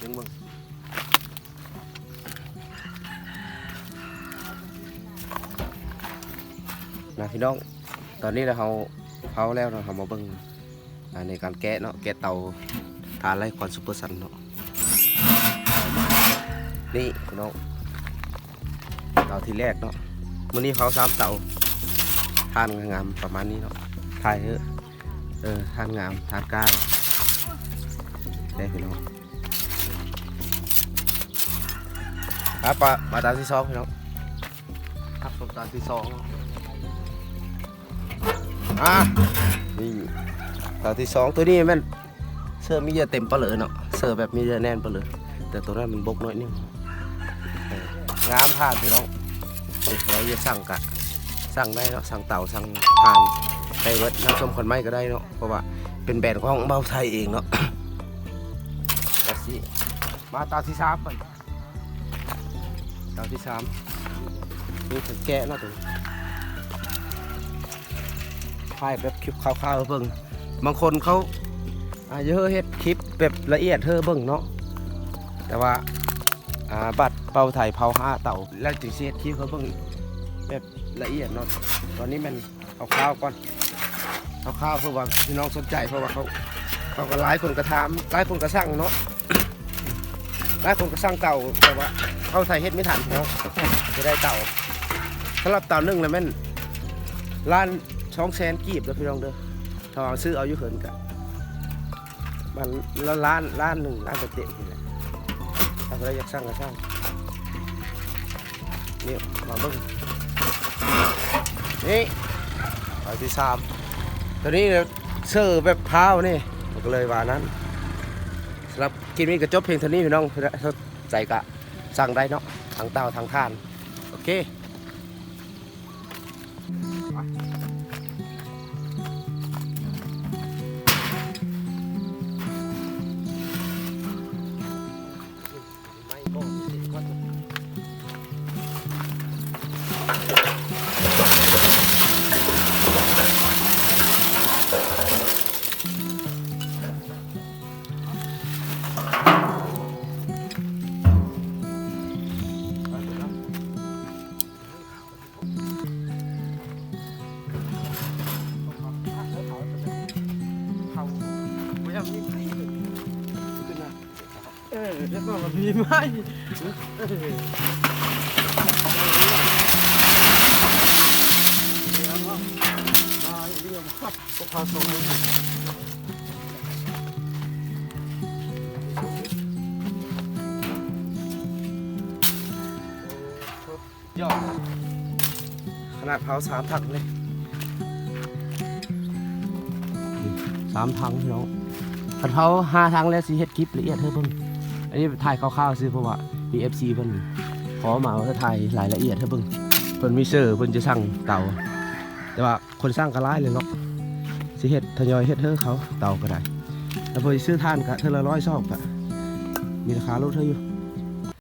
ดึงมึงนะพี่น้องตอนนี้เราเผาแล้วเราทำมาเบิ้งในการแกะเนาะแกะเตาทานไรคอนซูเปอร์ซันเนาะนี่พี่น้องเตาที่แรกเนาะวันนี้เขา3 เตาทานงามประมาณนี้เนาะถ่ายทานงามทานกล้าได้พี่น้องครับมาตาที่2พี่น้องครับผมตาที่2นี่ตาที่2ตัวนี้มันเสื้อมีเยอะเต็มปะเลยเนาะเสื้อแบบมีเยอะแน่นปะเลยแต่ตัวนั้นมันบกน้อยนึงงามทานพี่น้องเด็กเราจะสั่งได้เนาะสั่งเต่าสั่งทานไทยเวิร์ดน้ำส้มคนไม้ก็ได้เนาะเพราะว่าเป็นแบรนด์ของเบาไทยเองเนาะตัดสิมาตาที่3ก่อนตาที่3นี่ถึงแกะเนาะตัวพายแบบคลิปคร่าวๆเบิ่งบางคนเขาเยอะเฮ็ดคลิปแบบละเอียดเธอเบิ่งเนาะแต่ว่าบัตรเป่าไทยเผา5 เต่าแล้วจึงเสียคลิปเขาเบิ่งแบบละเอียดเนาะตอนนี้มันคร่าวๆก่อนคร่าวๆเพื่อว่าพี่น้องสนใจเพราะว่าเขาก็หลายคนกระทำหลายคนกระสั่งเนาะหลายคนกระสั่งเต่าแต่ว่าเขาไทยเฮ็ดไม่ทันเนาะจะได้เต่าสำหรับเต่า1เลยแม่นล้าน200,000 กีบแล้วพี่น้องเด้อถ้าซื้อเอาอยู่เขินกันมันล้าน1 ล้านเต็มนี่แหละถ้าใครอยากสร้างก็สร้างนี่มาเบิ่งนี่ไปที่3ตัวนี้เสื้อแบบเท้านี่มันก็เลยว่านั้นสำหรับคลิปนี้ก็จบเพียงเท่านี้พี่น้องใจกะสั่งได้เนาะทางเต้าทางทานโอเคจะบอกว่ามีไหมยอดขนาดเผา3 ถังเลย3 ถังพี่น้องขันเผา5 ถังแล้วสิเฮ็ดคลิปละเอียดเธอเบิ่งอันนี้ถ่ายคร่าวๆซื้อเพราะว่ามี FC เพิ่นขอมาว่าจะถ่ายรายละเอียดเธอเบิ่งเพิ่นมีเซอร์เพิ่นจะสั่งเตาแต่ว่าคนสร้างก็หลายเลยเนาะสิเฮ็ดทยอยเฮ็ดเธอเขาเตาก็ได้แล้วพอซื้อท่านก็เธอละ100 ซอกก็มีราคาลดเธออยู่